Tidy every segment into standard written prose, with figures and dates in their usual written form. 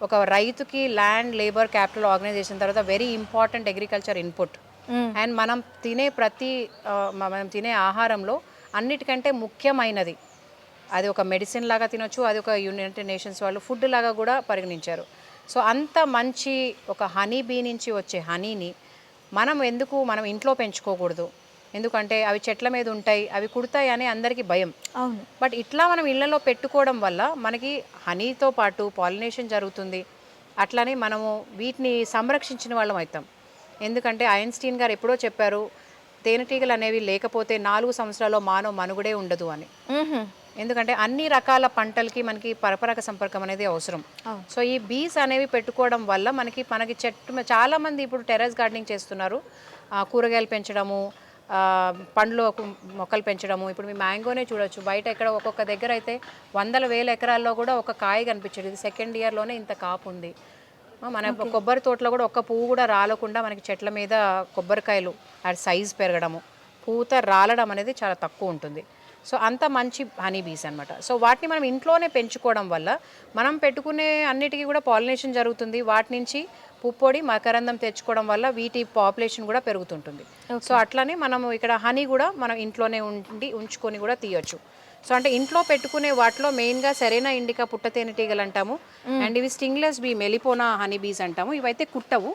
ఒక రైతుకి land labour capital organisation తర్వాత very important agriculture input. And మనం తినే ఆహారంలో అన్నిటికంటే ముఖ్యమైనది. అది ఒక మెడిసిన్ లాగా తినొచ్చు, అది ఒక యునైటెడ్ నేషన్స్ వాళ్ళు ఫుడ్ లాగా కూడా పరిగణించారు. సో అంత మంచి ఒక హనీ బీ నుంచి వచ్చే హనీని మనం ఇంట్లో పెంచుకోకూడదు. ఎందుకంటే అవి చెట్ల మీద ఉంటాయి, అవి కుడతాయి అని అందరికీ భయం. అవును. బట్ ఇట్లా మనం ఇళ్లలో పెట్టుకోవడం వల్ల మనకి హనీతో పాటు పాలినేషన్ జరుగుతుంది. అట్లనే మనము వీటిని సంరక్షించిన వాళ్ళం అవుతాం. ఎందుకంటే ఐన్స్టీన్ గారు ఎప్పుడో చెప్పారు, తేనెటీగలు అనేవి లేకపోతే 4 సంవత్సరాల్లో మానవ మనుగడే ఉండదు అని. ఎందుకంటే అన్ని రకాల పంటలకి మనకి పరపరాగ సంపర్కం అనేది అవసరం. సో ఈ బీస్ అనేవి పెట్టుకోవడం వల్ల మనకి చెట్టు చాలామంది ఇప్పుడు టెర్రస్ గార్డెనింగ్ చేస్తున్నారు. కూరగాయలు పెంచడము, పండ్లు మొక్కలు పెంచడము. ఇప్పుడు మీ మ్యాంగోనే చూడొచ్చు, బయట ఇక్కడ ఒక్కొక్క దగ్గర అయితే వందల వేల ఎకరాల్లో కూడా ఒక కాయ కనిపించదు. ఇది సెకండ్ ఇయర్లోనే ఇంత కాపు ఉంది. మన కొబ్బరి తోటలో కూడా ఒక్క పువ్వు కూడా రాలకుండా మనకి చెట్ల మీద కొబ్బరికాయలు అది సైజ్ పెరగడము, పూత రాలడం అనేది చాలా తక్కువ ఉంటుంది. సో అంత మంచి హనీ బీస్ అనమాట. సో వాటిని మనం ఇంట్లోనే పెంచుకోవడం వల్ల మనం పెట్టుకునే అన్నిటికీ కూడా పాలినేషన్ జరుగుతుంది. వాటి నుంచి పుప్పొడి మకరందం తెచ్చుకోవడం వల్ల వీటి పాపులేషన్ కూడా పెరుగుతుంటుంది. సో అట్లనే మనము ఇక్కడ హనీ కూడా మనం ఇంట్లోనే ఉంచుకొని కూడా తీయొచ్చు. సో అంటే ఇంట్లో పెట్టుకునే వాటిలో మెయిన్గా సెరెనా ఇండికా పుట్ట తేనెటీగలు అంటాము. అండ్ ఇవి స్టింగ్లెస్ బీ మెలిపోనా హనీ బీస్ అంటాము. ఇవైతే కుట్టవు,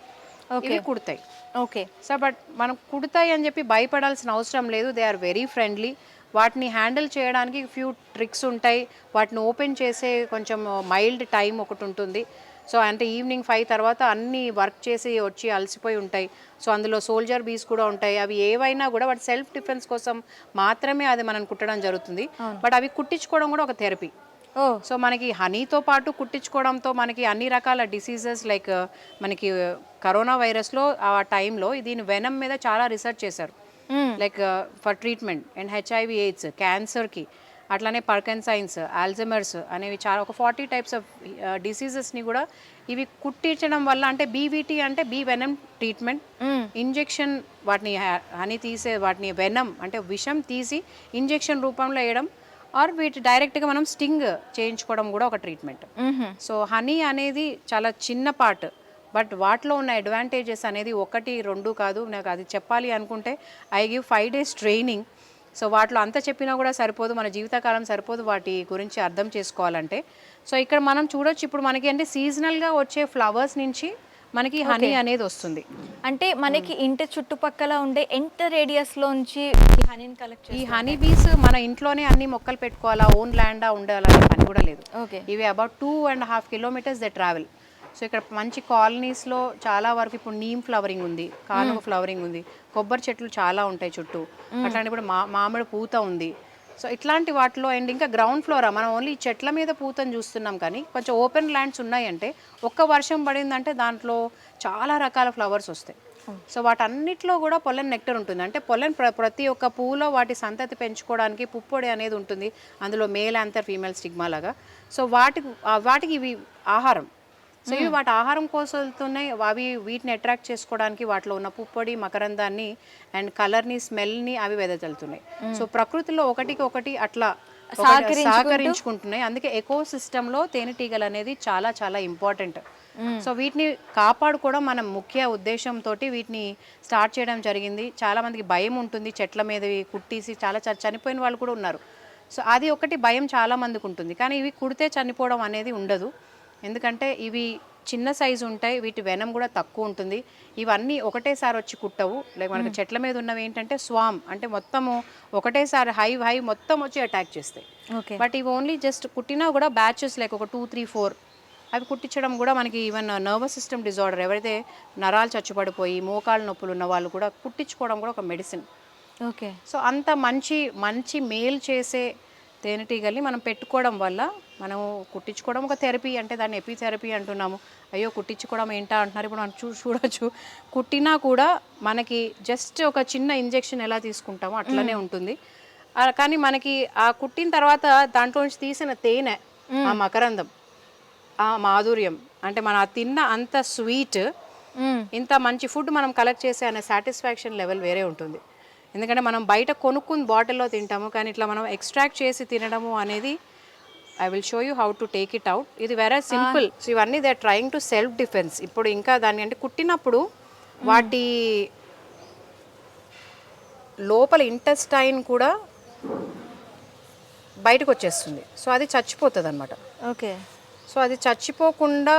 ఇవి కుడతాయి. ఓకే. సో బట్ మనం కుడతాయి అని చెప్పి భయపడాల్సిన అవసరం లేదు. They are very friendly. వాటిని హ్యాండిల్ చేయడానికి ఫ్యూ ట్రిక్స్ ఉంటాయి. వాటిని ఓపెన్ చేసే కొంచెం మైల్డ్ టైం ఒకటి ఉంటుంది. సో అంటే ఈవినింగ్ 5 తర్వాత అన్నీ వర్క్ చేసి వచ్చి అలసిపోయి ఉంటాయి. సో అందులో సోల్జర్ బీస్ కూడా ఉంటాయి. అవి ఏవైనా కూడా వాటి సెల్ఫ్ డిఫెన్స్ కోసం మాత్రమే అది మనం కుట్టడం జరుగుతుంది. బట్ అవి కుట్టించుకోవడం కూడా ఒక థెరపీ. సో మనకి హనీతో పాటు కుట్టించుకోవడంతో మనకి అన్ని రకాల డిసీజెస్ లైక్ మనకి కరోనా వైరస్లో ఆ టైంలో దీని వెనం మీద చాలా రీసెర్చ్ చేశారు. Like for treatment and HIV AIDS, క్యాన్సర్కి, అట్లానే పర్కిన్సన్స్, ఆల్జమర్స్ అనేవి చాలా ఒక 40 టైప్స్ ఆఫ్ డిసీజెస్ని కూడా ఇవి కుట్టించడం వల్ల, అంటే బీవీటీ అంటే బీ వెనం ట్రీట్మెంట్, ఇంజెక్షన్ వాటిని వాటిని వెనం అంటే విషం తీసి ఇంజెక్షన్ రూపంలో వేయడం, ఆర్ వీటి డైరెక్ట్గా మనం స్టింగ్ చేయించుకోవడం కూడా ఒక ట్రీట్మెంట్. సో హనీ అనేది చాలా చిన్న పార్ట్, బట్ వాటిలో ఉన్న అడ్వాంటేజెస్ అనేది 1, 2 కాదు. నాకు అది చెప్పాలి అనుకుంటే I give 5 days training. So వాటిలో అంత చెప్పినా కూడా సరిపోదు, మన జీవితకాలం సరిపోదు వాటి గురించి అర్థం చేసుకోవాలంటే. సో ఇక్కడ మనం చూడొచ్చు, ఇప్పుడు మనకి అంటే సీజనల్గా వచ్చే ఫ్లవర్స్ నుంచి మనకి హనీ అనేది వస్తుంది. అంటే మనకి ఇంటి చుట్టుపక్కల ఉండే ఎంత రేడియస్లోంచి ఈ హనీని కలెక్ట్ ఈ హనీ బీస్ మన ఇంట్లోనే అన్ని మొక్కలు పెట్టుకోవాలా, ఓన్ ల్యాండా ఉండాలని పని కూడా లేదు. ఇవి about 2.5 kilometers they travel. So ఇక్కడ మంచి కాలనీస్లో చాలా వరకు ఇప్పుడు నీమ్ ఫ్లవరింగ్ ఉంది, కాలువ ఫ్లవరింగ్ ఉంది, కొబ్బరి చెట్లు చాలా ఉంటాయి చుట్టూ, అట్లాంటి ఇప్పుడు మామిడి పూత ఉంది. సో ఇట్లాంటి వాటిలో అండ్ ఇంకా గ్రౌండ్ ఫ్లోరా మనం ఓన్లీ చెట్ల మీద పూతను చూస్తున్నాం, కానీ కొంచెం ఓపెన్ ల్యాండ్స్ ఉన్నాయంటే ఒక్క వర్షం పడిందంటే దాంట్లో చాలా రకాల ఫ్లవర్స్ వస్తాయి. సో వాటన్నిటిలో కూడా పొలెన్ నెక్టర్ ఉంటుంది. అంటే పొలెన్ ప్రతి ఒక్క పువ్వులో వాటి సంతతి పెంచుకోవడానికి పుప్పొడి అనేది ఉంటుంది, అందులో మేల్ యాంథర్ ఫీమేల్ స్టిగ్మా లాగా. సో వాటికి ఇవి ఆహారం. సో ఇవి వాటి ఆహారం కోసం వెళ్తున్నాయి. అవి వీటిని అట్రాక్ట్ చేసుకోవడానికి వాటిలో ఉన్న పుప్పొడి మకరందాన్ని అండ్ కలర్ని స్మెల్ని అవి వెదజల్లుతున్నాయి. సో ప్రకృతిలో ఒకటి అట్లా సహకరించుకుంటున్నాయి. అందుకే ఎకో సిస్టంలో తేనెటీగలు అనేది చాలా చాలా ఇంపార్టెంట్. సో వీటిని కాపాడుకోవడం మనం ముఖ్య ఉద్దేశంతో వీటిని స్టార్ట్ చేయడం జరిగింది. చాలామందికి భయం ఉంటుంది, చెట్ల మీద కుట్టేసి చాలా చనిపోయిన వాళ్ళు కూడా ఉన్నారు. సో అది ఒకటి భయం చాలామందికి ఉంటుంది, కానీ ఇవి కుడితే చనిపోవడం అనేది ఉండదు. ఎందుకంటే ఇవి చిన్న సైజు ఉంటాయి, వీటి వెనం కూడా తక్కువ ఉంటుంది. ఇవన్నీ ఒకటేసారి వచ్చి కుట్టవు. లైక్ మనకు చెట్ల మీద ఉన్నవి ఏంటంటే స్వామ్, అంటే మొత్తము ఒకటేసారి హై మొత్తం వచ్చి అటాక్ చేస్తాయి. బట్ ఇవి ఓన్లీ జస్ట్ కుట్టినా కూడా బ్యాచెస్ లైక్ ఒక 2, 3, 4 అవి కుట్టించడం కూడా మనకి ఈవెన్ నర్వస్ సిస్టమ్ డిజార్డర్ ఎవరైతే నరాలు చచ్చుపడిపోయి మోకాళ్ళ నొప్పులు ఉన్న వాళ్ళు కూడా కుట్టించుకోవడం కూడా ఒక మెడిసిన్. సో అంత మంచి మేల్ చేసే తేనెటీగల్ని మనం పెట్టుకోవడం వల్ల మనం కుట్టించుకోవడం ఒక థెరపీ, అంటే దాన్ని ఎపిథెరపీ అంటున్నాము. అయ్యో కుట్టించుకోవడం ఏంటా అంటున్నారు. ఇప్పుడు మనం చూడొచ్చు, కుట్టినా కూడా మనకి జస్ట్ ఒక చిన్న ఇంజెక్షన్ ఎలా తీసుకుంటామో అట్లనే ఉంటుంది. కానీ మనకి ఆ కుట్టిన తర్వాత దాంట్లో నుంచి తీసిన తేనె, ఆ మకరందం, ఆ మాధుర్యం, అంటే మన తిన్న అంత స్వీట్, ఇంత మంచి ఫుడ్ మనం కలెక్ట్ చేసే అనే సాటిస్ఫాక్షన్ లెవెల్ వేరే ఉంటుంది. ఎందుకంటే మనం బయట కొనుక్కుని బాటిల్లో తింటాము, కానీ ఇట్లా మనం ఎక్స్ట్రాక్ట్ చేసి తినడము అనేది I will show you how to take it out. ఇది వెరీ సింపుల్. సో ఇవన్నీ they are trying to self defence. ఇప్పుడు ఇంకా దాన్ని అంటే కుట్టినప్పుడు వాటి లోపల ఇంటెస్టైన్ కూడా బయటకు వచ్చేస్తుంది. సో అది చచ్చిపోతుంది అనమాట. ఓకే. సో అది చచ్చిపోకుండా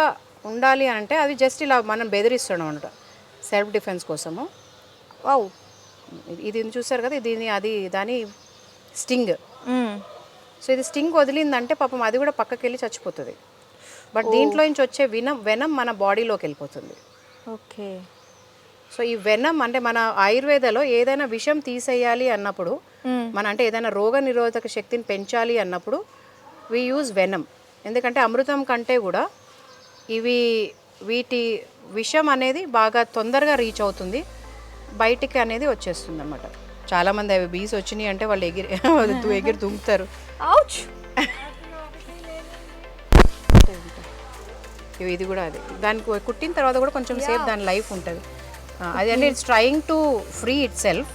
ఉండాలి అంటే అది జస్ట్ ఇలా మనం బెదిరిస్తున్నాం అనమాట సెల్ఫ్ డిఫెన్స్ కోసము. వావ్, ఇది చూసారు కదా, దీని అది దాని స్టింగ్. సో ఇది స్టింగ్ వదిలిందంటే పాపం అది కూడా పక్కకి వెళ్ళి చచ్చిపోతుంది. బట్ దీంట్లో నుంచి వచ్చే వెనం మన బాడీలోకి వెళ్ళిపోతుంది. ఓకే. సో ఈ వెనం అంటే మన ఆయుర్వేదలో ఏదైనా విషం తీసేయాలి అన్నప్పుడు, మన అంటే ఏదైనా రోగ నిరోధక శక్తిని పెంచాలి అన్నప్పుడు వి యూజ్ వెనం. ఎందుకంటే అమృతం కంటే కూడా వీటి విషం అనేది బాగా తొందరగా రీచ్ అవుతుంది, బయటికి అనేది వచ్చేస్తుంది అన్నమాట. చాలామంది అవి బీస్ వచ్చినాయి అంటే వాళ్ళు ఎగిరి దుంకుతారు. ఇది కూడా అదే, దానికి కుట్టిన తర్వాత కూడా కొంచెం సేపు దాని లైఫ్ ఉంటుంది. అది అంటే it's trying to free it self.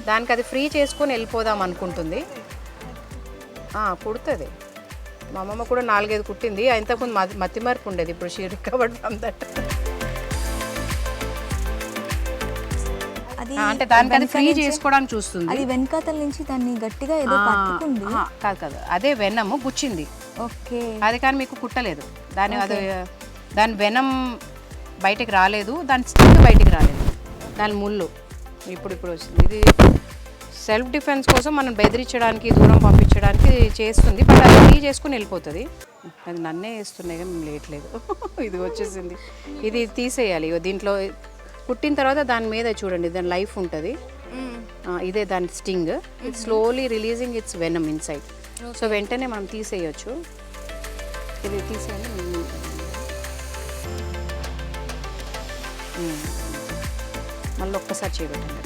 దానికి అది ఫ్రీ చేసుకొని వెళ్ళిపోదాం అనుకుంటుంది. కుడుతుంది. మా అమ్మమ్మ కూడా 4-5 కుట్టింది. ఇంతకుముందు మతిమరుపు ఉండేది, ఇప్పుడు షీ రికవర్డ్ ఫ్రమ్ దట్. అంటే దానికి అది ఫ్రీ చేసుకోవడానికి చూస్తుంది. అది వెనకాతల నుంచి దాన్ని గట్టిగా ఏదో పట్టుకుంది. కాదు, అదే వెనము గుచ్చింది. ఓకే. అది కానీ మీకు కుట్టలేదు. దాని వెనం బయటికి రాలేదు, దాని స్టింగ్ బయటికి రాలేదు, దాని ముళ్ళు ఇప్పుడు వచ్చింది. ఇది సెల్ఫ్ డిఫెన్స్ కోసం మనం బెదిరించడానికి, దూరం పంపించడానికి చేస్తుంది. బట్ అది ఫ్రీ చేసుకుని వెళ్ళిపోతుంది. అది నన్నే వేస్తున్నాయి కానీ మేము లేట్లేదు. ఇది వచ్చేసింది. ఇది తీసేయాలి. దీంట్లో కుట్టిన తర్వాత దాని మీద చూడండి దాని లైఫ్ ఉంటుంది. ఇదే దాని sting. It's slowly releasing it's venom inside. So వెంటనే మనం తీసేయచ్చు. ఇది తీసేయండి. మళ్ళీ ఒక్కసారి చేయబెట్టండి.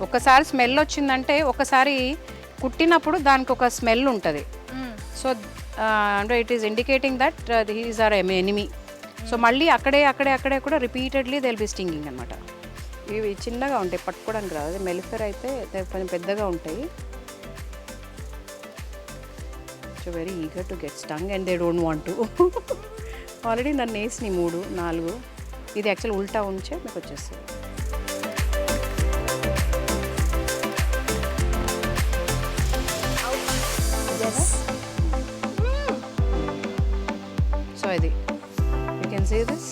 ఒక్కసారి స్మెల్ వచ్చిందంటే, ఒకసారి కుట్టినప్పుడు దానికి ఒక స్మెల్ ఉంటుంది. సో అంటే it is indicating that he's our enemy. So మళ్ళీ అక్కడే కూడా repeatedly they will be stinging అనమాట. ఇవి చిన్నగా ఉంటాయి, పట్టుకోవడానికి రాదు. మెలిఫెర్ అయితే కొంచెం పెద్దగా ఉంటాయి. So very eager to get stung and they don't want to. Already నన్ను వేసినాయి 3-4. ఇది యాక్చువల్ ఉల్టా ఉంచే మీకు వచ్చేస్తుంది. సో ఇది you can see this.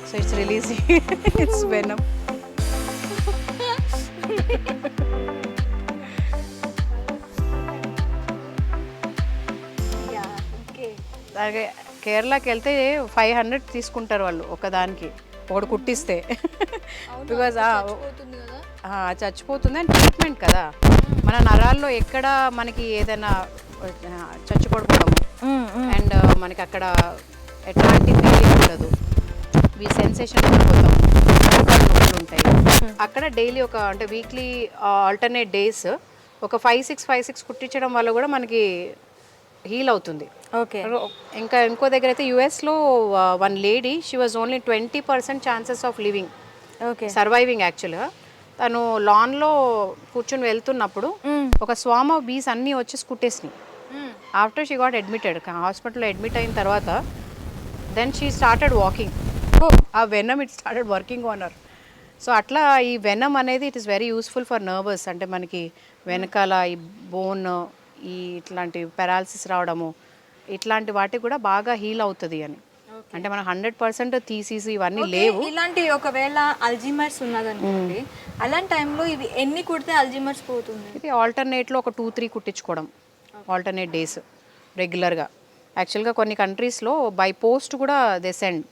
So it's releasing its venom. అలాగే కేరళకి వెళ్తే 500 తీసుకుంటారు వాళ్ళు ఒకదానికి, ఒకటి కుట్టిస్తే. బికాజ్ చచ్చిపోతుంది అండ్ ట్రీట్మెంట్ కదా. మన నరాల్లో ఎక్కడ మనకి ఏదైనా చచ్చిపడిపోవడము అండ్ మనకి అక్కడ ఎట్లాంటి ఫీలింగ్ ఉండదు, ఈ సెన్సేషన్ పోతాము, ఉంటాయి అక్కడ. డైలీ అంటే వీక్లీ ఆల్టర్నేట్ డేస్ ఒక 5-6 కుట్టించడం వల్ల కూడా మనకి హీల్ అవుతుంది. ఓకే. ఇంకో దగ్గర అయితే యుఎస్లో one lady, she was only 20% chances of living, surviving. యాక్చువల్గా తను లాన్లో కూర్చొని వెళ్తున్నప్పుడు ఒక స్వామ్ ఆఫ్ బీస్ అన్నీ వచ్చేసి కుట్టేసినాయి. ఆఫ్టర్ షీ గాట్ అడ్మిటెడ్, హాస్పిటల్లో అడ్మిట్ అయిన తర్వాత దెన్ షీ స్టార్టెడ్ వాకింగ్. ఆ venom it started working on her. So అట్లా ఈ వెనమ్ అనేది it is very useful for nervous. అంటే మనకి వెనకాల ఈ బోన్, ఈ ఇట్లాంటి పెరాలసిస్ రావడము, ఇట్లాంటి వాటికి కూడా బాగా హీల్ అవుతుంది అని. అంటే మనం 100% తీసేసి ఇవన్నీ లేవు. ఇలాంటి ఒకవేళ అల్జీమర్స్ ఉన్నదనుకోండి, అలాంటి టైంలో ఇవి ఎన్ని కుడితే అల్జీమర్స్ పోతుంది? ఇది ఆల్టర్నేట్లో ఒక 2-3 కుట్టించుకోవడం, ఆల్టర్నేట్ డేస్ రెగ్యులర్గా. యాక్చువల్గా కొన్ని కంట్రీస్లో బై పోస్ట్ కూడా దే సెండ్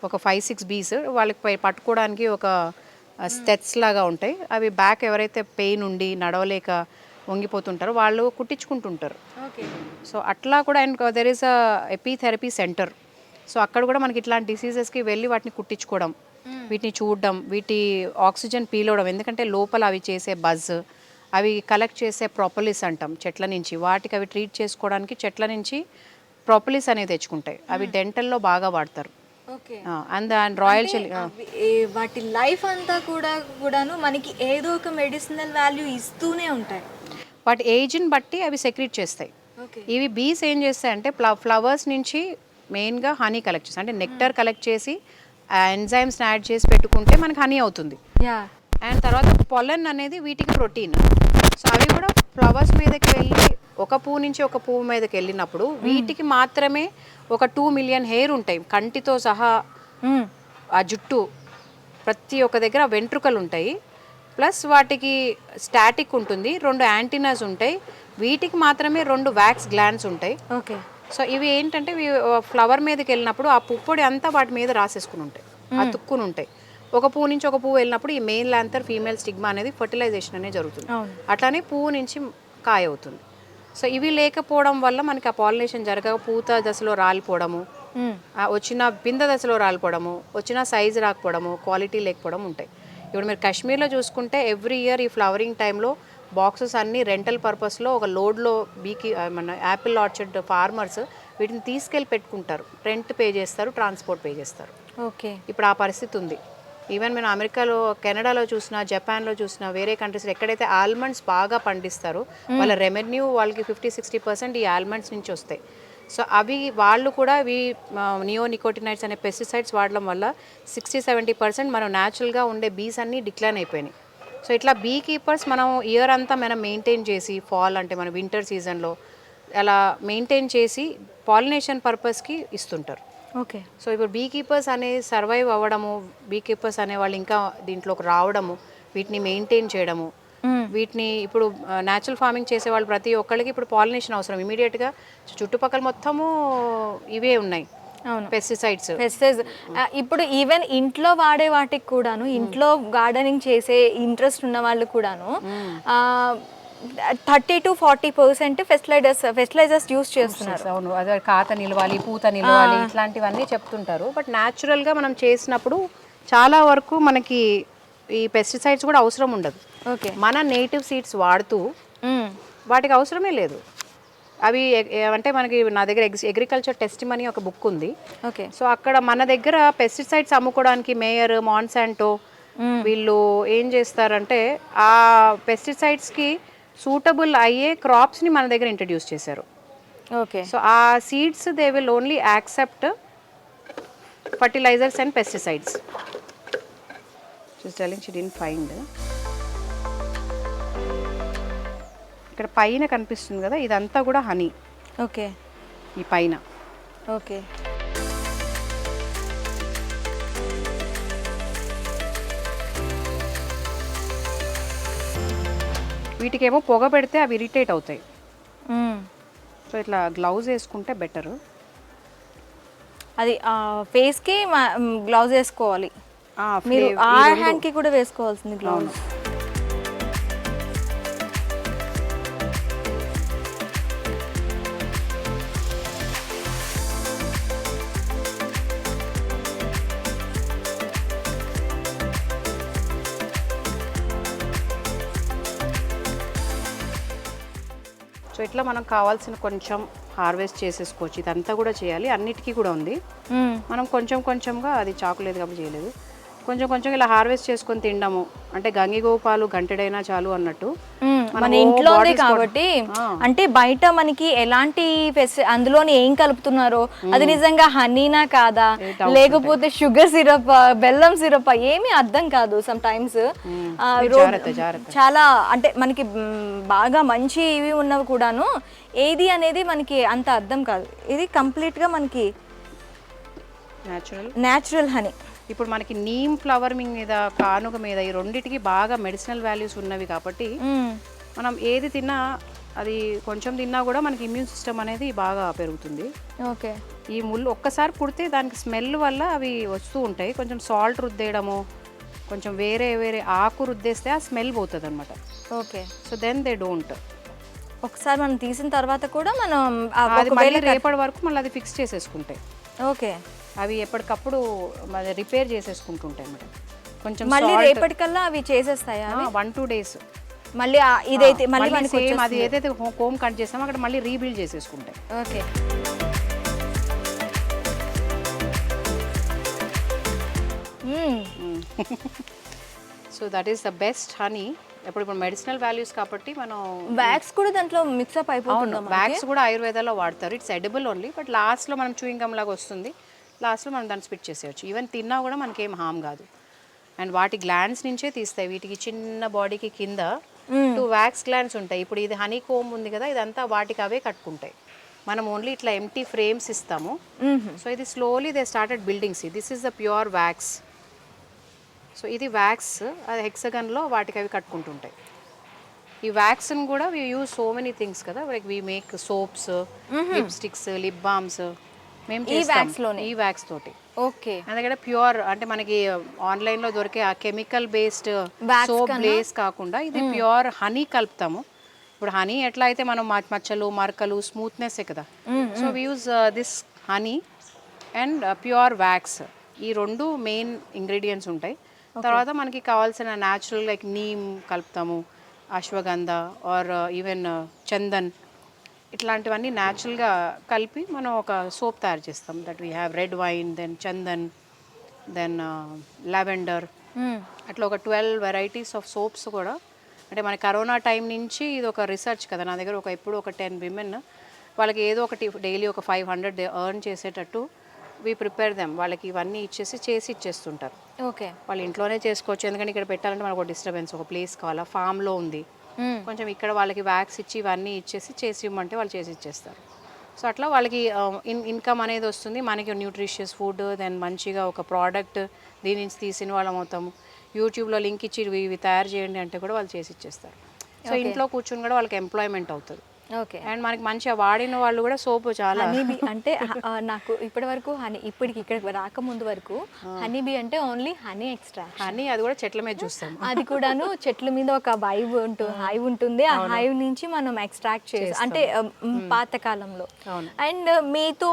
ఒక 5-6 బీస్ వాళ్ళకి పట్టుకోవడానికి ఒక స్టెట్స్ లాగా ఉంటాయి. అవి బ్యాక్ ఎవరైతే పెయిన్ ఉండి నడవలేక వంగిపోతుంటారో వాళ్ళు కుట్టించుకుంటుంటారు. సో అట్లా కూడా. And there is a apitherapy centre. So అక్కడ కూడా మనకి ఇట్లాంటి డిసీజెస్కి వెళ్ళి వాటిని కుట్టించుకోవడం, వీటిని చూడడం, వీటి ఆక్సిజన్ పీలవడం. ఎందుకంటే లోపల అవి చేసే బజ్, అవి కలెక్ట్ చేసే ప్రొపలిస్ అంటాం చెట్ల నుంచి, వాటికి అవి ట్రీట్ చేసుకోవడానికి చెట్ల నుంచి ప్రొపలిస్ అనేది తెచ్చుకుంటాయి. అవి డెంటల్లో బాగా వాడతారు. అండ్ రాయల్ వాటి లైఫ్ అంతా కూడాను మనకి ఏదో ఒక మెడిసినల్ వాల్యూ ఇస్తూనే ఉంటాయి. వాటి ఏజ్ని బట్టి అవి సెక్రీట్ చేస్తాయి. ఇవి బీస్ ఏం చేస్తాయి అంటే ఫ్లవర్స్ నుంచి మెయిన్గా హనీ కలెక్ట్ చేస్తాయి, అంటే నెక్టర్ కలెక్ట్ చేసి ఎంజైమ్స్ యాడ్ చేసి పెట్టుకుంటే మనకి హనీ అవుతుంది. అండ్ తర్వాత పొలన్ అనేది వీటికి ప్రోటీన్. సో అవి కూడా ఫ్లవర్స్ మీదకి వెళ్ళి ఒక పువ్వు నుంచి ఒక పువ్వు మీదకి వెళ్ళినప్పుడు వీటికి మాత్రమే ఒక 2 మిలియన్ హెయిర్ ఉంటాయి, కంటితో సహా ఆ జుట్టు ప్రతి ఒక్క దగ్గర వెంట్రుకలు ఉంటాయి, ప్లస్ వాటికి స్టాటిక్ ఉంటుంది, 2 యాంటీనాస్ ఉంటాయి, వీటికి మాత్రమే 2 వ్యాక్స్ గ్లాండ్స్ ఉంటాయి. ఓకే. సో ఇవి ఏంటంటే ఫ్లవర్ మీదకి వెళ్ళినప్పుడు ఆ పుప్పొడి అంతా వాటి మీద రాసేసుకుని ఉంటాయి, అతుక్కుని ఉంటాయి. ఒక పువ్వు నుంచి ఒక పువ్వు వెళ్ళినప్పుడు ఈ మెయిల్ ల్యాంథర్ ఫీమేల్ స్టిగ్మా అనేది ఫర్టిలైజేషన్ అనేది జరుగుతుంది, అట్లానే పువ్వు నుంచి కాయ అవుతుంది. సో ఇవి లేకపోవడం వల్ల మనకి ఆ పాలినేషన్ జరగక పూత దశలో రాలిపోవడము, వచ్చిన పింద దశలో రాలిపోవడము, వచ్చిన సైజు రాకపోవడము, క్వాలిటీ లేకపోవడం ఉంటాయి. ఇప్పుడు మీరు కాశ్మీర్లో చూసుకుంటే ఎవ్రీ ఇయర్ ఈ ఫ్లవరింగ్ టైంలో బాక్సెస్ అన్నీ రెంటల్ పర్పస్లో ఒక లోడ్లో మన యాపిల్ ఆర్చర్డ్ ఫార్మర్స్ వీటిని తీసుకెళ్ళి పెట్టుకుంటారు, రెంట్ పే చేస్తారు, ట్రాన్స్పోర్ట్ పే చేస్తారు. ఓకే. ఇప్పుడు ఆ పరిస్థితి ఉంది. ఈవెన్ మేము అమెరికాలో, కెనడాలో చూసినా, జపాన్లో చూసినా, వేరే కంట్రీస్లో ఎక్కడైతే ఆల్మండ్స్ బాగా పండిస్తారో వాళ్ళ రెవెన్యూ వాళ్ళకి 50-60% ఈ ఆల్మండ్స్ నుంచి వస్తాయి. సో అవి వాళ్ళు కూడా ఇవి నియోనికోటినైడ్స్ అనే పెస్టిసైడ్స్ వాడడం వల్ల 60-70% మనం న్యాచురల్గా ఉండే బీస్ అన్నీ డిక్లైన్ అయిపోయినాయి. సో ఇట్లా బీ కీపర్స్ మనం ఇయర్ అంతా మనం మెయింటైన్ చేసి, ఫాల్ అంటే మన వింటర్ సీజన్లో అలా మెయింటైన్ చేసి పాలినేషన్ పర్పస్కి ఇస్తుంటారు. ఓకే. సో ఇప్పుడు బీ కీపర్స్ అనే సర్వైవ్ అవ్వడము, బీ కీపర్స్ అనే వాళ్ళు ఇంకా దీంట్లోకి రావడము, వీటిని మెయింటైన్ చేయడము, వీటిని ఇప్పుడు న్యాచురల్ ఫార్మింగ్ చేసే వాళ్ళు ప్రతి ఒక్కళ్ళకి ఇప్పుడు పాలినేషన్ అవసరం. ఇమీడియట్గా చుట్టుపక్కల మొత్తము ఇవే ఉన్నాయి పెస్టిసైడ్స్. ఇప్పుడు ఈవెన్ ఇంట్లో వాడే వాటికి కూడాను, ఇంట్లో గార్డెనింగ్ చేసే ఇంట్రెస్ట్ ఉన్న వాళ్ళు కూడాను 30-40% ఫెర్టిలైజర్స్ యూస్ చేస్తున్నారు. అవును, అదే కాత నిలవాలి, పూత నిలవాలి, ఇట్లాంటివన్నీ చెప్తుంటారు. బట్ న్యాచురల్గా మనం చేసినప్పుడు చాలా వరకు మనకి ఈ పెస్టిసైడ్స్ కూడా అవసరం ఉండదు. ఓకే. మన నేటివ్ సీడ్స్ వాడుతూ వాటికి అవసరమే లేదు. అవి అంటే మనకి నా దగ్గర అగ్రికల్చర్ టెస్టిమనీ ఒక బుక్ ఉంది. ఓకే. సో అక్కడ మన దగ్గర పెస్టిసైడ్స్ అమ్ముకోవడానికి మేయర్, మాన్సాంటో వీళ్ళు ఏం చేస్తారంటే ఆ పెస్టిసైడ్స్కి సూటబుల్ అయ్యే క్రాప్స్ని మన దగ్గర ఇంట్రడ్యూస్ చేశారు. ఓకే. సో ఆ seeds they will only accept fertilizers and pesticides. She's telling she didn't find. ఇక్కడ పైన కనిపిస్తుంది కదా, ఇదంతా కూడా హనీ. ఓకే. ఈ పైన. ఓకే. వీటికేమో పొగ పెడితే అవి ఇరిటేట్ అవుతాయి. సో ఇట్లా గ్లౌజ్ వేసుకుంటే బెటర్. అది ఫేస్కి గ్లౌజ్ వేసుకోవాలి, మీరు ఆ హ్యాండ్కి కూడా వేసుకోవాల్సింది గ్లౌజ్. సో ఇట్లా మనకు కావాల్సిన కొంచెం హార్వెస్ట్ చేసేసుకోవచ్చు. ఇదంతా కూడా చేయాలి, అన్నిటికీ కూడా ఉంది. మనం కొంచెం కొంచెంగా, అది చాకులేదు కాబట్టి చేయలేదు, కొంచెం కొంచెం ఇలా హార్వెస్ట్ చేసుకొని తినడము. అంటే గంగిగోపాలు గంటెడైనా చాలు అన్నట్టు మన ఇంట్లో కాబట్టి. అంటే బయట మనకి ఎలాంటి అందులోని ఏం కలుపుతున్నారో, అది నిజంగా హనీనా కాదా, లేకపోతే షుగర్ సిరప్, బెల్లం సిరప్, ఏమీ అర్థం కాదు సమ్ టైమ్స్. చాలా అంటే మనకి బాగా మంచి ఇవి ఉన్నవి కూడాను ఏది అనేది మనకి అంత అర్థం కాదు. ఇది కంప్లీట్గా మనకి న్యాచురల్ హనీ. ఇప్పుడు మనకి నీమ్ ఫ్లవర్ మీద, కానుగ మీద, ఈ రెండిటికి బాగా మెడిసినల్ వాల్యూస్ ఉన్నవి కాబట్టి మనం ఏది తిన్నా, అది కొంచెం తిన్నా కూడా మనకి ఇమ్యూన్ సిస్టమ్ అనేది బాగా పెరుగుతుంది. ఓకే. ఈ ముళ్ళు ఒక్కసారి పుడితే దానికి స్మెల్ వల్ల అవి వస్తూ ఉంటాయి. కొంచెం సాల్ట్ రుద్దేయడము, కొంచెం వేరే ఆకు రుద్దేస్తే ఆ స్మెల్ పోతుంది అనమాట. Okay. So then they don't. ఒకసారి మనం తీసిన తర్వాత కూడా మనం రేపటి వరకు మళ్ళీ అది ఫిక్స్ చేసేసుకుంటాయి. ఓకే. అవి ఎప్పటికప్పుడు రిపేర్ చేసేసుకుంటుంటాయి మేడం. కొంచెం మళ్ళీ రేపటికల్లా అవి చేసేస్తాయా? 1-2 days మళ్ళీ ఇదైతే మళ్ళీ సేమ్ అది ఏదైతే హోమ్ కట్ చేస్తామో అక్కడ మళ్ళీ రీబిల్డ్ చేసేసుకుంటాయి. Okay. So that is the best honey. ఇప్పుడు మెడిసినల్ వాల్యూస్ కాబట్టి మనం వ్యాక్స్ కూడా దాంట్లో మిక్సప్ అయిపోతుంది. వ్యాక్స్ కూడా ఆయుర్వేదాలో వాడతారు. ఇట్స్ ఎడిబుల్ ఓన్లీ, బట్ లాస్ట్లో మనం చూయింగ్ గమ్ లాగా వస్తుంది. లాస్ట్లో మనం దాన్ని స్పిట్ చేసేయచ్చు. ఈవెన్ తిన్నా కూడా మనకేం హామ్ కాదు. అండ్ వాటి గ్లాండ్స్ నుంచే తీస్తాయి. వీటికి చిన్న బాడీకి కింద 2 వ్యాక్స్ గ్లాండ్స్ ఉంటాయి. ఇప్పుడు ఇది హనీ కోమ్ ఉంది కదా, ఇదంతా వాటికి అవే కట్టుకుంటాయి. మనం ఓన్లీ ఇట్లా ఎంటీ ఫ్రేమ్స్ ఇస్తాము. సో ఇది slowly they started buildings. This is the pure wax. So ఇది వ్యాక్స్, అది హెక్సగన్లో వాటికి అవి కట్టుకుంటుంటాయి. ఈ వ్యాక్స్ని కూడా we use so many things కదా, like we make soaps, lipsticks, lip balms మేము ఈ వ్యాక్స్ తోటి. ఓకే. అందుకంటే ప్యూర్ అంటే మనకి ఆన్లైన్లో దొరికే ఆ కెమికల్ బేస్డ్ సోప్ బేస్ కాకుండా ఇది ప్యూర్ హనీ కలుపుతాము. ఇప్పుడు హనీ ఎట్లా అయితే మనం మచ్చలు, మరకలు, స్మూత్నెస్సే కదా. So we use this honey and pure wax. ఈ 2 మెయిన్ ఇంగ్రీడియంట్స్ ఉంటాయి. తర్వాత మనకి కావాల్సిన న్యాచురల్ లైక్ నీమ్ కలుపుతాము, అశ్వగంధ ఆర్ ఈవెన్ చందన్, ఇట్లాంటివన్నీ న్యాచురల్గా కలిపి మనం ఒక సోప్ తయారు చేస్తాం. That we have red wine, then Chandan, then lavender, అట్లా ఒక 12 వెరైటీస్ ఆఫ్ సోప్స్ కూడా. అంటే మన కరోనా టైం నుంచి ఇది ఒక రీసెర్చ్ కదా, నా దగ్గర ఎప్పుడు ఒక 10 విమెన్ వాళ్ళకి ఏదో ఒకటి డైలీ ఒక 500 ఎర్న్ చేసేటట్టు వీ ప్రిపేర్ దెమ్. వాళ్ళకి ఇవన్నీ చేసి ఇచ్చేస్తుంటారు. ఓకే. వాళ్ళు ఇంట్లోనే చేసుకోవచ్చు. ఎందుకంటే ఇక్కడ పెట్టాలంటే మనకు ఒక డిస్టర్బెన్స్, ఒక ప్లేస్ కావాలా, ఫామ్లో ఉంది కొంచెం, ఇక్కడ వాళ్ళకి వ్యాక్స్ ఇచ్చి ఇవన్నీ చేసి ఇవ్వమంటే వాళ్ళు చేసి ఇచ్చేస్తారు. సో అట్లా వాళ్ళకి ఇన్కమ్ అనేది వస్తుంది, మనకి న్యూట్రిషియస్ ఫుడ్, దెన్ మంచిగా ఒక ప్రోడక్ట్ దీని నుంచి తీసిన వాళ్ళం అవుతాము. యూట్యూబ్లో లింక్ ఇచ్చి ఇవి తయారు చేయండి అంటే కూడా వాళ్ళు చేసి ఇచ్చేస్తారు. సో ఇంట్లో కూర్చుని కూడా వాళ్ళకి ఎంప్లాయ్మెంట్ అవుతుంది. ఓకే. అండ్ మనకి మంచిగా వాడిన వాళ్ళు కూడా సోపు చాలా హనీబీ అంటే నాకు ఇప్పటి వరకు ఇప్పటికి ఇక్కడ రాకముందు వరకు హనీబీ అంటే ఓన్లీ హనీ ఎక్స్ట్రాక్ట్, హనీ అది కూడా చెట్ల మీద చూస్తాం. అది కూడాను చెట్ల మీద ఒక హైవ్ ఉంటుంది. ఆ హైవ్ నుంచి మనం ఎక్స్ట్రాక్ట్ చేసి అంటే పాతకాలంలో. అండ్ మీతో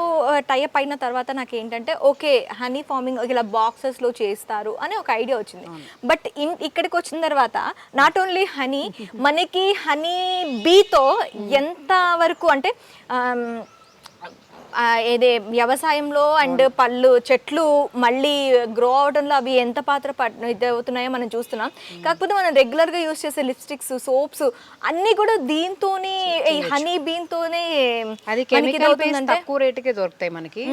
టైప్ అయిన తర్వాత నాకు ఏంటంటే ఓకే హనీ ఫార్మింగ్ ఇలా బాక్సెస్ లో చేస్తారు అని ఒక ఐడియా వచ్చింది. బట్ ఇక్కడికి వచ్చిన తర్వాత నాట్ ఓన్లీ హనీ, మనకి హనీ బీతో ఎంత వరకు అంటే ఏదే వ్యవసాయంలో అండ్ పళ్ళు చెట్లు మళ్ళీ గ్రో అవడంలో అవి ఎంత పాత్ర అవుతున్నాయో మనం చూస్తున్నాం. కాకపోతే మనం రెగ్యులర్గా యూజ్ చేసే లిప్స్టిక్స్, సోప్స్ అన్నీ కూడా దీంతోనే ఈ హనీ బీన్తోనే అది కెమికల్ బేస్ తక్కువ రేటుకే దొరుకుతాయి మనకి,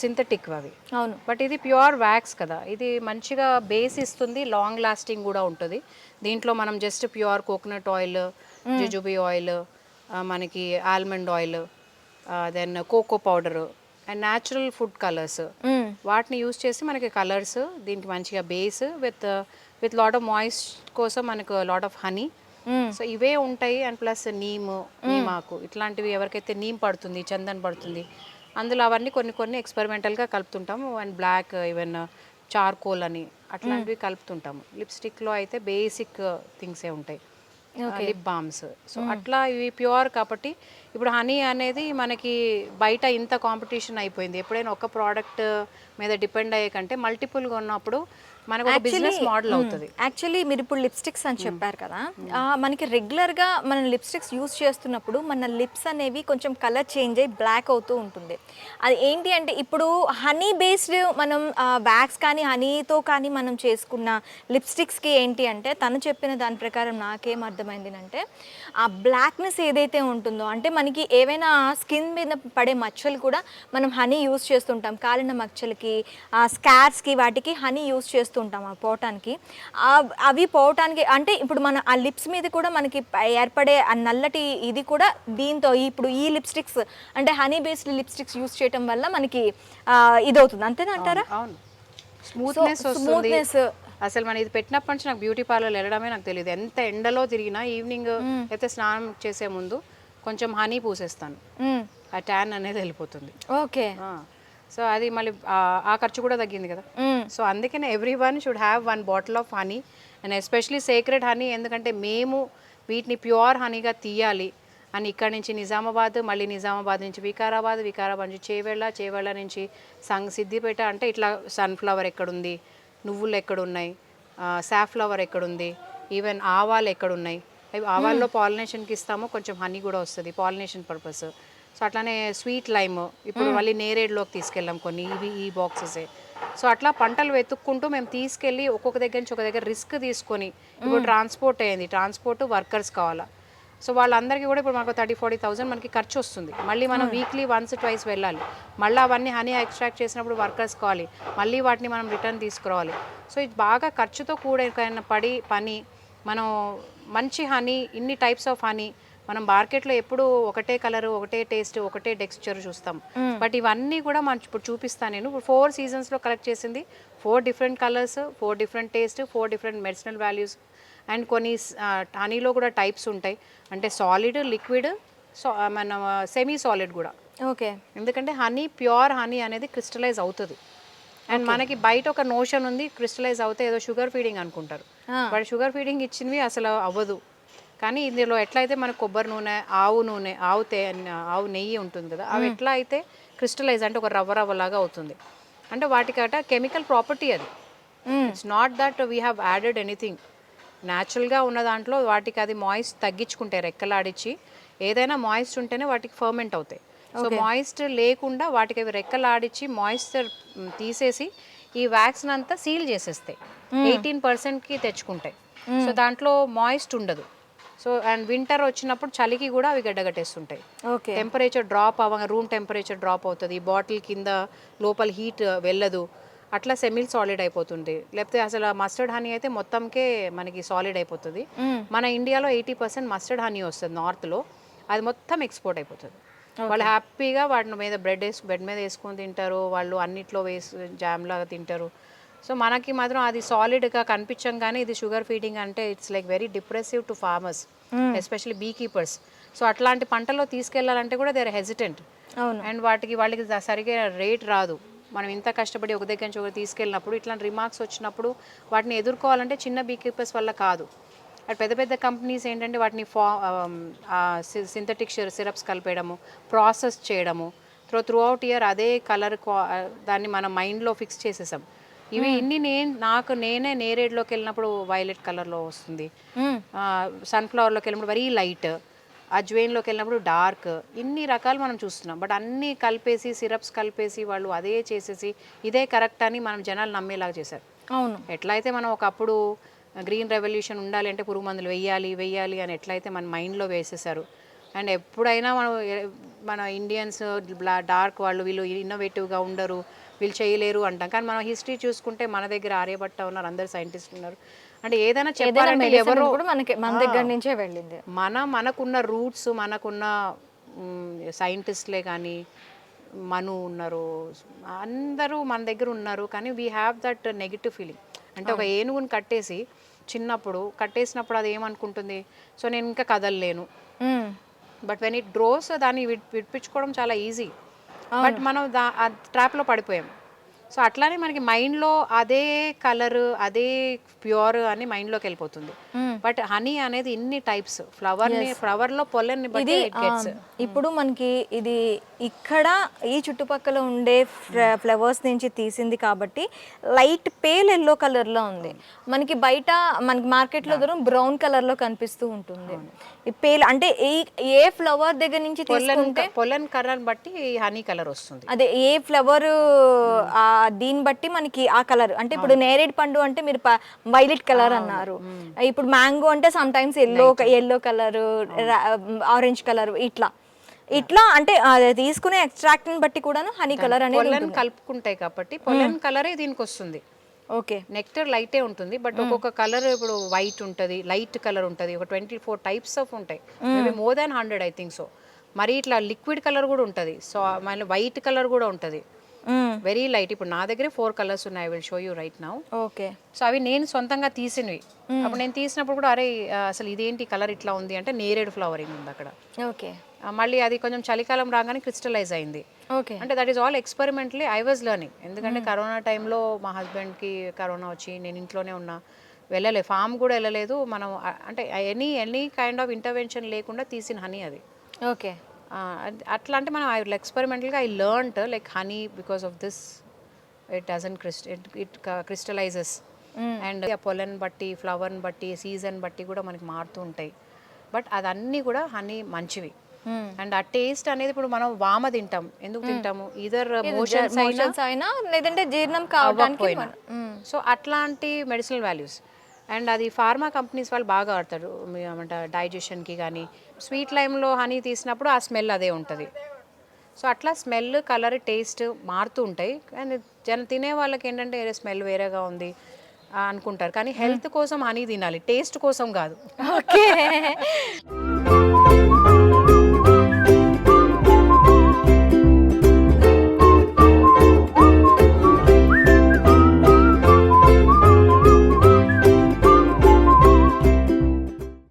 సింథటిక్ అవి. అవును. బట్ ఇది ప్యూర్ వ్యాక్స్ కదా, ఇది మంచిగా బేస్ ఇస్తుంది, లాంగ్ లాస్టింగ్ కూడా ఉంటుంది. దీంట్లో మనం just pure coconut oil, jujube oil, మనకి almond oil, then cocoa powder and natural food colours వాటిని యూజ్ చేసి మనకి కలర్స్ దీనికి మంచిగా base with lot of moist కోసం మనకు లాట్ ఆఫ్ హనీ. సో ఇవే ఉంటాయి. అండ్ ప్లస్ నీమాకు ఇట్లాంటివి ఎవరికైతే నీమ్ పడుతుంది, చందన్ పడుతుంది, అందులో అవన్నీ కొన్ని ఎక్స్పెరిమెంటల్గా కలుపుతుంటాము. అండ్ బ్లాక్ ఈవెన్ చార్కోల్ అని అట్లాంటివి కలుపుతుంటాము. లిప్స్టిక్లో అయితే బేసిక్ థింగ్సే ఉంటాయి, లిప్ బామ్స్. సో అట్లా ఇవి ప్యూర్ కాబట్టి ఇప్పుడు హనీ అనేది మనకి బయట ఇంత కాంపిటీషన్ అయిపోయింది. ఎప్పుడైనా ఒక ప్రోడక్ట్ మీద డిపెండ్ అయ్యే కంటే మల్టిపుల్గా ఉన్నప్పుడు మనకు ఒక బిజినెస్ మోడల్ అవుతుంది. యాక్చువల్లీ మీరు ఇప్పుడు లిప్స్టిక్స్ అని చెప్పారు కదా, మనకి రెగ్యులర్గా మనం లిప్స్టిక్స్ యూస్ చేస్తున్నప్పుడు మన లిప్స్ అనేవి కొంచెం కలర్ చేంజ్ అయ్యి బ్లాక్ అవుతూ ఉంటుంది. అది ఏంటి అంటే ఇప్పుడు హనీ బేస్డ్ మనం వ్యాక్స్ కానీ హనీతో కానీ మనం చేసుకున్న లిప్స్టిక్స్కి ఏంటి అంటే తను చెప్పిన దాని ప్రకారం నాకేం అర్థమైంది అంటే ఆ బ్లాక్నెస్ ఏదైతే ఉంటుందో అంటే మనకి ఏవైనా స్కిన్ మీద పడే మచ్చలు కూడా మనం హనీ యూస్ చేస్తుంటాం. కాలిన మచ్చలకి, స్కార్స్కి వాటికి హనీ యూస్ చేస్తుంటాం పోవటానికి. అవి పోవటానికి అంటే ఇప్పుడు మన ఆ లిప్స్ మీద కూడా మనకి ఏర్పడే ఆ నల్లటి ఇది కూడా దీంతో ఇప్పుడు ఈ లిప్స్టిక్స్ అంటే హనీ బేస్డ్ లిప్స్టిక్స్ యూస్ చేయడం వల్ల మనకి ఇది అవుతుంది. అంతేనంటారా? అవును, స్మూత్నెస్. అసలు మన ఇది పెట్టినప్పటి నుంచి నాకు బ్యూటీ పార్లర్ వెళ్ళడమే నాకు తెలియదు. ఎంత ఎండలో తిరిగినా ఈవినింగ్ అయితే స్నానం చేసే ముందు కొంచెం హనీ పూసేస్తాను, ఆ ట్యాన్ అనేది వెళ్ళిపోతుంది. ఓకే. సో అది మళ్ళీ ఆ ఖర్చు కూడా తగ్గింది కదా. సో అందుకనే everyone should have 1 bottle of honey and especially sacred honey. ఎందుకంటే మేము వీటిని ప్యూర్ హనీగా తీయాలి అని ఇక్కడ నుంచి నిజామాబాద్, మళ్ళీ నిజామాబాద్ నుంచి వికారాబాద్ నుంచి చేవేళ్ళ నుంచి సిద్దిపేట, అంటే ఇట్లా సన్ఫ్లవర్ ఎక్కడుంది, నువ్వులు ఎక్కడున్నాయి, సాఫ్లవర్ ఎక్కడుంది, ఈవెన్ ఆవాలు ఎక్కడున్నాయి. ఆవాల్లో పాలినేషన్కి ఇస్తాము, కొంచెం హనీ కూడా వస్తుంది పాలినేషన్ పర్పస్. సో అట్లానే స్వీట్ లైమ్ ఇప్పుడు మళ్ళీ నేరేడ్లోకి తీసుకెళ్ళాం కొన్ని, ఈ బాక్సెసే. సో అట్లా పంటలు వెతుక్కుంటూ మేము తీసుకెళ్ళి ఒక్కొక్క దగ్గర నుంచి ఒక దగ్గర రిస్క్ తీసుకొని ఇప్పుడు ట్రాన్స్పోర్ట్ అయింది, ట్రాన్స్పోర్ట్ వర్కర్స్ కావాలా, సో వాళ్ళందరికీ కూడా ఇప్పుడు మాకు 30-40,000 మనకి ఖర్చు వస్తుంది. మళ్ళీ మనం వీక్లీ వన్స్ ట్వైస్ వెళ్ళాలి, మళ్ళీ అవన్నీ హనీ ఎక్స్ట్రాక్ట్ చేసినప్పుడు వర్కర్స్ కావాలి, మళ్ళీ వాటిని మనం రిటర్న్ తీసుకురావాలి. సో ఇది బాగా ఖర్చుతో కూడిన పని. మనం మంచి హనీ, ఇన్ని టైప్స్ ఆఫ్ హనీ మనం మార్కెట్లో ఎప్పుడు ఒకటే కలర్, ఒకటే టేస్ట్, ఒకటే టెక్స్చర్ చూస్తాం. బట్ ఇవన్నీ కూడా మనం ఇప్పుడు చూపిస్తాను. నేను ఇప్పుడు 4 సీజన్స్లో కలెక్ట్ చేసింది 4 different colours, 4 different taste, 4 different medicinal values. And కొన్ని హనీలో కూడా టైప్స్ ఉంటాయి, అంటే సాలిడ్, లిక్విడ్, మన సెమీ సాలిడ్ కూడా. ఓకే. ఎందుకంటే హనీ, ప్యూర్ హనీ అనేది క్రిస్టలైజ్ అవుతుంది. అండ్ మనకి బయట ఒక నోషన్ ఉంది, క్రిస్టలైజ్ అవుతే ఏదో షుగర్ ఫీడింగ్ అనుకుంటారు. బట్ షుగర్ ఫీడింగ్ ఇచ్చినవి అసలు అవ్వదు. కానీ ఇందులో ఎట్లయితే మనకు కొబ్బరి నూనె, ఆవు నూనె, ఆవు నెయ్యి ఉంటుంది కదా, అవి ఎట్లా అయితే క్రిస్టలైజ్ అంటే ఒక రవ్వలాగా అవుతుంది. అంటే వాటికట కెమికల్ ప్రాపర్టీ అది. It's not that we have added anything. న్యాచురల్గా ఉన్న దాంట్లో వాటికి అది మాయిస్ట్ తగ్గించుకుంటాయి, రెక్కలాడిచ్చి. ఏదైనా మాయిస్ట్ ఉంటేనే వాటికి ఫర్మెంట్ అవుతాయి. సో మాయిస్ట్ లేకుండా వాటికి అవి రెక్కలాడిచ్చి మాయిశ్చర్ తీసేసి ఈ వ్యాక్స్ని అంతా సీల్ చేసేస్తాయి. 18%కి తెచ్చుకుంటాయి. సో దాంట్లో మాయిస్ట్ ఉండదు. సో అండ్ వింటర్ వచ్చినప్పుడు చలికి కూడా అవి గడ్డగట్టేస్తుంటాయి. టెంపరేచర్ డ్రాప్ అవ్వగా రూమ్ టెంపరేచర్ డ్రాప్ అవుతుంది, బాటిల్ కింద లోపల హీట్ వెళ్ళదు, అట్లా సెమిల్ సాలిడ్ అయిపోతుంది. లేకపోతే అసలు మస్టర్డ్ హనీ అయితే మొత్తంకే మనకి సాలిడ్ అయిపోతుంది. మన ఇండియాలో 80% మస్టర్డ్ హనీ వస్తుంది నార్త్లో, అది మొత్తం ఎక్స్పోర్ట్ అయిపోతుంది. వాళ్ళు హ్యాపీగా వాటిని మీద బెడ్ మీద వేసుకొని తింటారు, వాళ్ళు అన్నిట్లో వేసి జామ్ లాగా తింటారు. సో మనకి మాత్రం అది సాలిడ్గా కనిపించంగానే ఇది షుగర్ ఫీడింగ్ అంటే it's like very depressive to farmers, especially bee keepers. So అట్లాంటి పంటలో తీసుకెళ్లాలంటే కూడా దే ఆర్ హెజిటెంట్. అండ్ వాళ్ళకి సరిగ్గా రేట్ రాదు. మనం ఇంత కష్టపడి ఒక దగ్గర నుంచి ఒకటి తీసుకెళ్ళినప్పుడు ఇట్లాంటి రిమార్క్స్ వచ్చినప్పుడు వాటిని ఎదుర్కోవాలంటే చిన్న బీ కీపర్స్ వల్ల కాదు. అటు పెద్ద పెద్ద కంపెనీస్ ఏంటంటే వాటిని సింథటిక్ సిరప్స్ కలిపేయడము, ప్రాసెస్ చేయడము, త్రూ అవుట్ ఇయర్ అదే కలర్ దాన్ని మనం మైండ్లో ఫిక్స్ చేసేసాం. ఇవి ఇన్ని నేనే నేరేడ్లోకి వెళ్ళినప్పుడు వైలెట్ కలర్లో వస్తుంది, సన్ఫ్లవర్లోకి వెళ్ళినప్పుడు వెరీ లైట్, అజ్వైన్లోకి వెళ్ళినప్పుడు డార్క్, ఇన్ని రకాలు మనం చూస్తున్నాం. బట్ అన్నీ కలిపేసి సిరప్స్ కలిపేసి వాళ్ళు అదే చేసేసి ఇదే కరెక్ట్ అని మనం జనాలు నమ్మేలాగా చేశారు. అవును. ఎట్లయితే మనం ఒకప్పుడు గ్రీన్ రెవల్యూషన్ ఉండాలి అంటే పురుగు మందులు వెయ్యాలి అని ఎట్లయితే మన మైండ్లో వేసేసారు. అండ్ ఎప్పుడైనా మన ఇండియన్స్ డార్క్ వాళ్ళు వీళ్ళు ఇన్నోవేటివ్గా ఉండరు, వీళ్ళు చేయలేరు అంటాం. కానీ మనం హిస్టరీ చూసుకుంటే మన దగ్గర ఆర్యభట్ట ఉన్నారు, అందరు సైంటిస్టులు ఉన్నారు. అంటే ఏదైనా చెప్పాలంటే ఎవరో మన దగ్గర నుంచే వెళ్ళింది. మనకున్న రూట్స్, మనకున్న సైంటిస్ట్లే కానీ మను ఉన్నారు, అందరూ మన దగ్గర ఉన్నారు. కానీ we have that negative feeling. అంటే ఒక ఏనుగుని చిన్నప్పుడు కట్టేసినప్పుడు అది ఏమనుకుంటుంది, సో నేను ఇంకా కదలలేను. బట్ వెన్ ఇట్ గ్రోస్ దాన్ని విడిపించుకోవడం చాలా ఈజీ. బట్ మనం ట్రాప్లో పడిపోయాం. సో అట్లానే మనకి మైండ్లో అదే కలర్, అదే ప్యూర్ అని మైండ్లోకి వెళ్ళిపోతుంది. బట్ హనీ అనేది ఇన్ని టైప్స్, ఫ్లవర్లో పొలన్ని బట్టి ఇప్పుడు మనకి ఇది ఇక్కడ ఈ చుట్టుపక్కల ఉండే ఫ్లవర్స్ నుంచి తీసింది కాబట్టి లైట్ పేల్ ఎల్లో కలర్లో ఉంది. మనకి బయట మనకి మార్కెట్లో దూరం బ్రౌన్ కలర్లో కనిపిస్తూ ఉంటుంది. ఈ పేల్ అంటే ఏ ఫ్లవర్ దగ్గర నుంచి తీసుకుంటే పొలన్ కలర్ బట్టి హనీ కలర్ వస్తుంది. అదే ఏ ఫ్లవర్ దీన్ని బట్టి మనకి ఆ కలర్. అంటే ఇప్పుడు నేరేడు పండు అంటే మీరు వైలెట్ కలర్ అన్నారు, ఇప్పుడు మ్యాంగో అంటే some times yellow colour, orange colour, ఇట్లా అంటే తీసుకునే ఎక్స్ట్రాక్ట్ ని బట్టి కూడా హనీ కలర్ అనేది కలుపుకుంటాయి కాబట్టి పొలన్ కలరే దీనికి వస్తుంది. ఓకే. నెక్టర్ లైటే ఉంటుంది, బట్ ఒక్కొక్క కలర్ ఇప్పుడు వైట్ ఉంటుంది, లైట్ కలర్ ఉంటుంది, ఒక 24 టైప్స్ ఆఫ్ ఉంటాయి, maybe more than 100 I think. So మరి ఇట్లా లిక్విడ్ కలర్ కూడా ఉంటుంది, సో మళ్ళీ వైట్ కలర్ కూడా ఉంటుంది, వెరీ లైట్. ఇప్పుడు నా దగ్గర 4 కలర్స్ ఉన్నాయి, I will show you right now. Okay. So అవి నేను సొంతంగా తీసినవి. అప్పుడు నేను తీసినప్పుడు కూడా అరే అసలు ఇదేంటి కలర్ ఇట్లా ఉంది అంటే నేరేడు ఫ్లవరింగ్ ఉంది అక్కడ. ఓకే. మళ్ళీ అది కొంచెం చలికాలం రాగానే క్రిస్టలైజ్ అయింది. ఓకే. అంటే that is all experimentally I was learning. ఎందుకంటే కరోనా టైంలో మా హస్బెండ్కి కరోనా వచ్చి నేను ఇంట్లోనే ఉన్నా, వెళ్ళలేదు, ఫామ్ కూడా వెళ్ళలేదు. మనం అంటే ఎనీ కైండ్ ఆఫ్ ఇంటర్వెన్షన్ లేకుండా తీసిన హనీ అది. ఓకే. అట్లా అంటే మనం ఎక్స్పెరిమెంటల్గా I learned like honey because of this it doesn't it crystallises. And pollen బట్టి, ఫ్లవర్ని బట్టి, సీజన్ బట్టి కూడా మనకి మారుతూ ఉంటాయి. బట్ అదన్నీ కూడా హనీ మంచివి. అండ్ ఆ టేస్ట్ అనేది ఇప్పుడు మనం వామ తింటాం, ఎందుకు తింటాము, ఇదర్ మోషన్స్ అయినా లేదంటే జీర్ణం కావడానికి సో అట్లాంటి మెడిసినల్ వాల్యూస్. అండ్ అది ఫార్మా కంపెనీస్ వాళ్ళు బాగా ఆడతారు ఏమంట డైజెషన్కి కానీ. స్వీట్ లైమ్లో హనీ తీసినప్పుడు ఆ స్మెల్ అదే ఉంటుంది. సో అట్లా స్మెల్, కలర్, టేస్ట్ మారుతూ ఉంటాయి. కానీ తినే వాళ్ళకి ఏంటంటే స్మెల్ వేరేగా ఉంది అనుకుంటారు, కానీ హెల్త్ కోసం హనీ తినాలి, టేస్ట్ కోసం కాదు. ఓకే